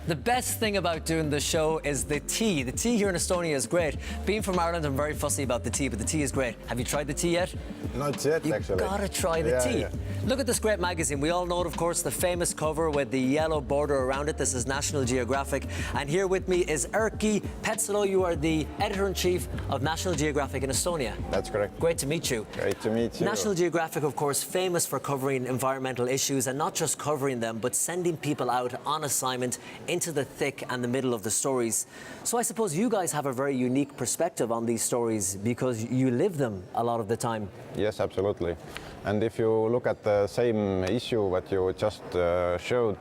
The best thing about doing the show is the tea. The tea here in Estonia is great. Being from Ireland, I'm very fussy about the tea, but the tea is great. Have you tried the tea yet? Not yet, actually. You've got to try the tea. Yeah. Look at this great magazine. We all know it, of course, the famous cover with the yellow border around it. This is National Geographic. And here with me is Erkki Peetsalu. You are the editor-in-chief of National Geographic in Estonia. That's correct. Great to meet you. Great to meet you. National Geographic, of course, famous for covering environmental issues and not just covering them, but sending people out on assignment into the thick and the middle of the stories. So I suppose you guys have a very unique perspective on these stories because you live them a lot of the time. Yes, absolutely. And if you look at the same issue that you just showed,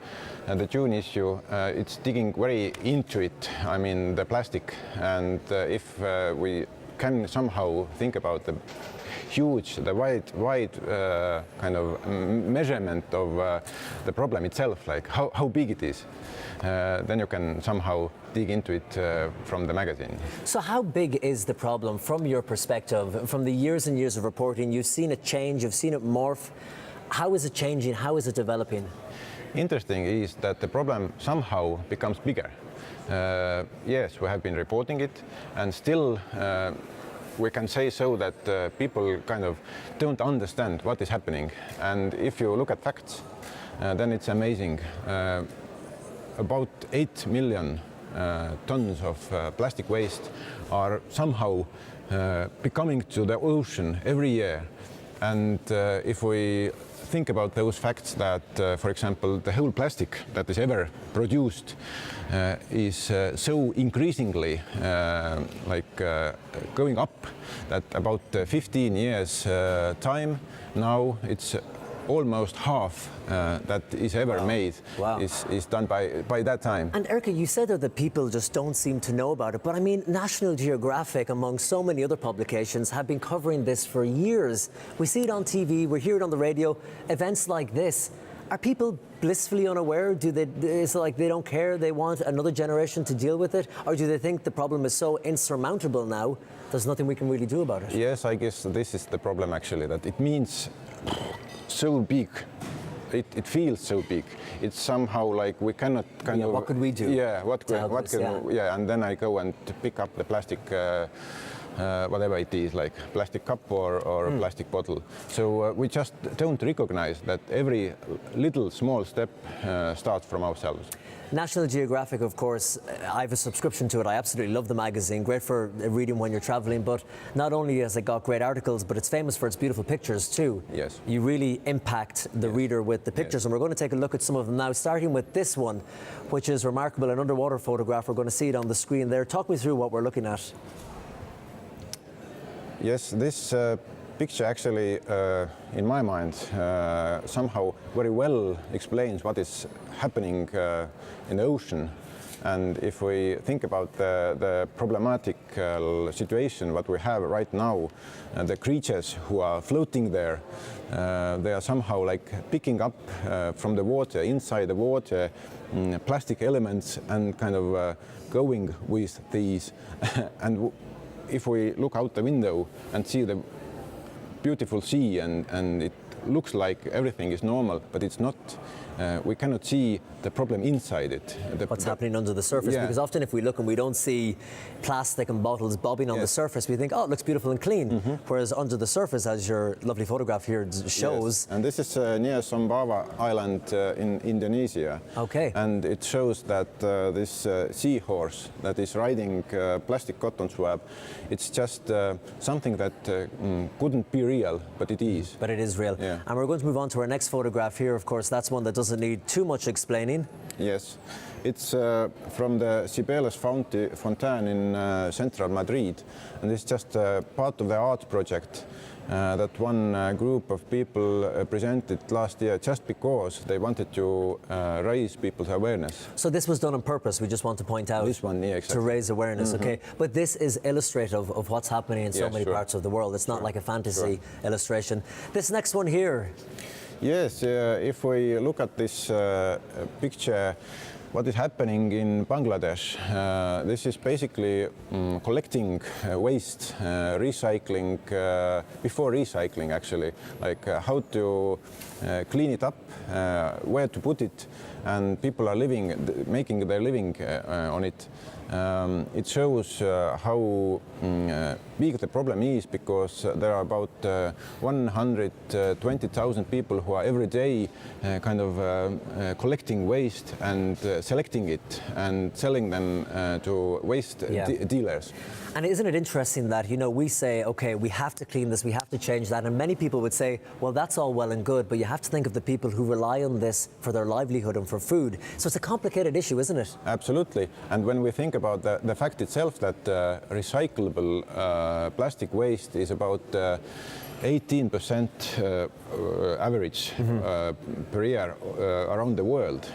the June issue, it's digging very into it, I mean the plastic. And if we can somehow think about the wide kind of measurement of the problem itself, like how big it is, then you can somehow dig into it from the magazine. So how big is the problem from your perspective? From the years and years of reporting, you've seen it change, you've seen it morph. How is it changing? How is it developing? Interesting is that the problem somehow becomes bigger. Yes, we have been reporting it, and still we can say so that people kind of don't understand what is happening. And if you look at facts, then it's amazing. About 8 million tons of plastic waste are somehow becoming to the ocean every year. And if we think about those facts that, for example, the whole plastic that is ever produced is so increasingly going up that about 15 years time now it's almost half that is ever made is done by that time. And Erkki, you said that people just don't seem to know about it, but I mean, National Geographic, among so many other publications, have been covering this for years. We see it on TV, we hear it on the radio, events like this. Are people blissfully unaware? Is it like they don't care, they want another generation to deal with it? Or do they think the problem is so insurmountable now, there's nothing we can really do about it? Yes, I guess this is the problem actually, that it means so big. It feels so big. It's somehow like we cannot kind of. What could we do? Yeah, what can we, yeah, and then I go and pick up the plastic, whatever it is, like plastic cup or plastic bottle. So we just don't recognize that every little small step starts from ourselves. National Geographic, of course, I have a subscription to it. I absolutely love the magazine. Great for reading when you're traveling, but not only has it got great articles, but it's famous for its beautiful pictures too. Yes. You really impact the reader with the pictures, and we're going to take a look at some of them now, starting with this one, which is remarkable, an underwater photograph. We're going to see it on the screen there. Talk me through what we're looking at. Yes, this picture actually, in my mind, somehow very well explains what is happening in the ocean. And if we think about the problematic situation what we have right now, the creatures who are floating there, they are somehow like picking up from the water, inside the water, plastic elements and kind of going with these. And if we look out the window and see the beautiful sea and it looks like everything is normal, but it's not. We cannot see the problem inside it. What's happening under the surface? Yeah. Because often if we look and we don't see plastic and bottles bobbing on the surface, we think, oh, it looks beautiful and clean. Whereas under the surface, as your lovely photograph here shows. Yes. And this is near Sumbawa Island in Indonesia. Okay. And it shows that this seahorse that is riding plastic cotton swab, it's just something that couldn't be real, but it is. But it is real. Yeah. And we're going to move on to our next photograph here. Of course, that's one that doesn't need too much explaining. Yes, it's from the Cibeles Fountain in central Madrid, and it's just part of the art project that one group of people presented last year just because they wanted to raise people's awareness. So this was done on purpose, we just want to point out. This one, yeah, exactly. To raise awareness, okay. But this is illustrative of what's happening in so many parts of the world. It's not like a fantasy illustration. This next one here. Yes, if we look at this picture, what is happening in Bangladesh. This is basically collecting waste, recycling, before recycling actually, like how to clean it up, where to put it, and people are making their living on it. It shows how big the problem is, because there are about 120,000 people who are every day kind of collecting waste and selecting it and selling them to waste dealers. And isn't it interesting that, you know, we say, okay, we have to clean this, we have to change that, and many people would say, well, that's all well and good, but you have to think of the people who rely on this for their livelihood and for food. So it's a complicated issue, isn't it? Absolutely. And when we think about the fact itself that recyclable plastic waste is about 18% average per year around the world.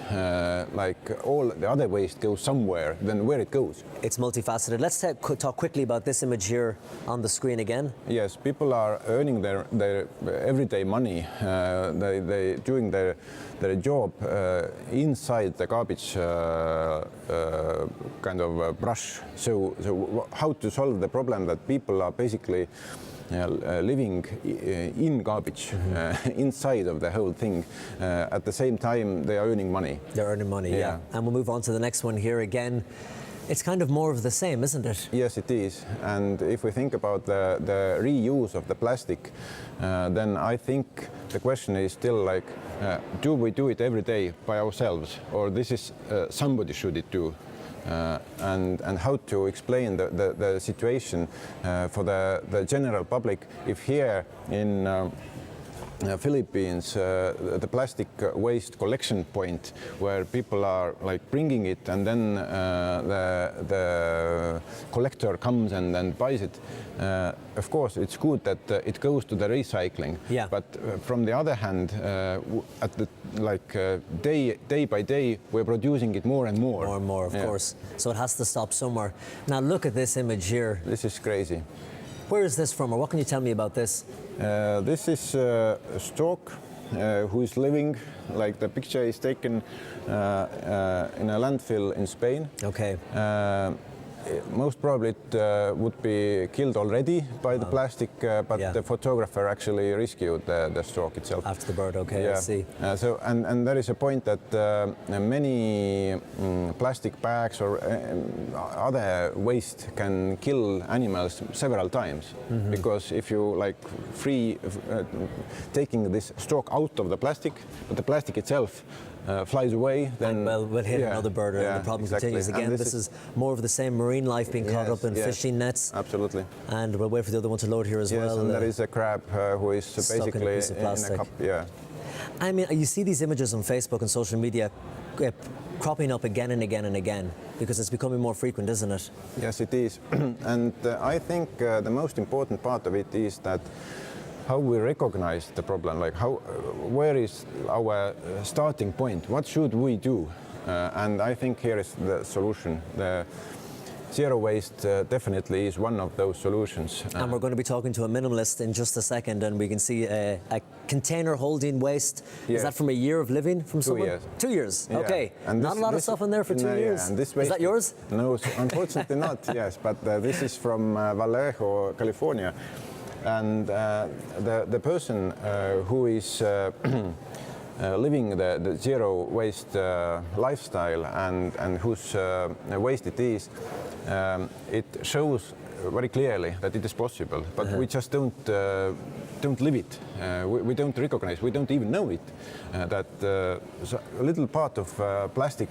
Like all the other waste goes somewhere, then where it goes. It's multifaceted. Let's talk quickly about this image here on the screen again. Yes, people are earning their everyday money. They doing their job inside the garbage kind of brush. So how to solve the problem that people are basically living in garbage, inside of the whole thing. At the same time, they are earning money. They're earning money, yeah. And we'll move on to the next one here again. It's kind of more of the same, isn't it? Yes, it is. And if we think about the reuse of the plastic, then I think the question is still like, do we do it every day by ourselves, or this is somebody should it do? And how to explain the situation for the general public if here in Philippines the plastic waste collection point where people are like bringing it and then the collector comes and then buys it. Of course, it's good that it goes to the recycling. Yeah. But from the other hand, at the day by day, we're producing it more and more. More and more, of course. So it has to stop somewhere. Now look at this image here. This is crazy. Where is this from, or what can you tell me about this? This is a stork who is living, like the picture is taken in a landfill in Spain. Okay. Most probably it would be killed already by the plastic, but the photographer actually rescued the stork itself. After the bird, okay, I see. So, and there is a point that many plastic bags or other waste can kill animals several times, because if you like taking this stork out of the plastic, but the plastic itself flies away, then we'll hit another bird and the problem continues again. This is more of the same marine life being caught up in fishing nets. Absolutely. And we'll wait for the other one to load here as well. And there is a crab who is basically in a cup. Yeah. I mean, you see these images on Facebook and social media cropping up again and again and again, because it's becoming more frequent, isn't it? Yes, it is. And I think the most important part of it is that how we recognize the problem, like where is our starting point? What should we do? And I think here is the solution. The zero waste definitely is one of those solutions. And we're going to be talking to a minimalist in just a second, and we can see a container holding waste. Yes. Is that from a year of living from someone? 2 years. 2 years, Yeah. okay. And not a lot of stuff in there for 2 years. Yeah. And this is that yours? No, unfortunately not, yes. But this is from Vallejo, California. And the person who is living the zero waste lifestyle and whose waste it is, it shows very clearly that it is possible, but we just don't live it. We don't recognize, we don't even know it, that a little part of plastic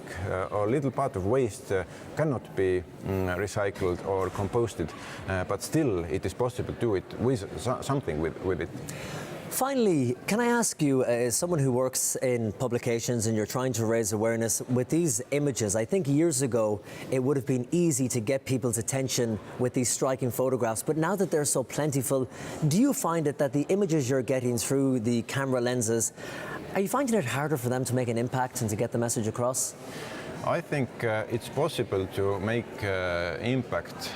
or a little part of waste cannot be recycled or composted, but still it is possible to do it with something with it. Finally, can I ask you, as someone who works in publications and you're trying to raise awareness with these images, I think years ago it would have been easy to get people's attention with these striking photographs, but now that they're so plentiful, do you find it that the images you're getting through the camera lenses, are you finding it harder for them to make an impact and to get the message across? I think it's possible to make impact,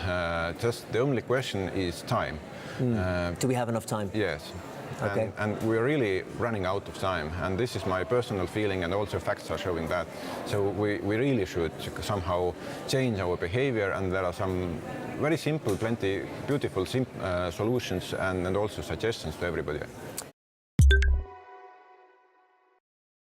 just the only question is time. Do we have enough time? Yes. Okay. And we're really running out of time. And this is my personal feeling, and also facts are showing that. So we really should somehow change our behavior, and there are some very simple, plenty beautiful solutions and also suggestions to everybody.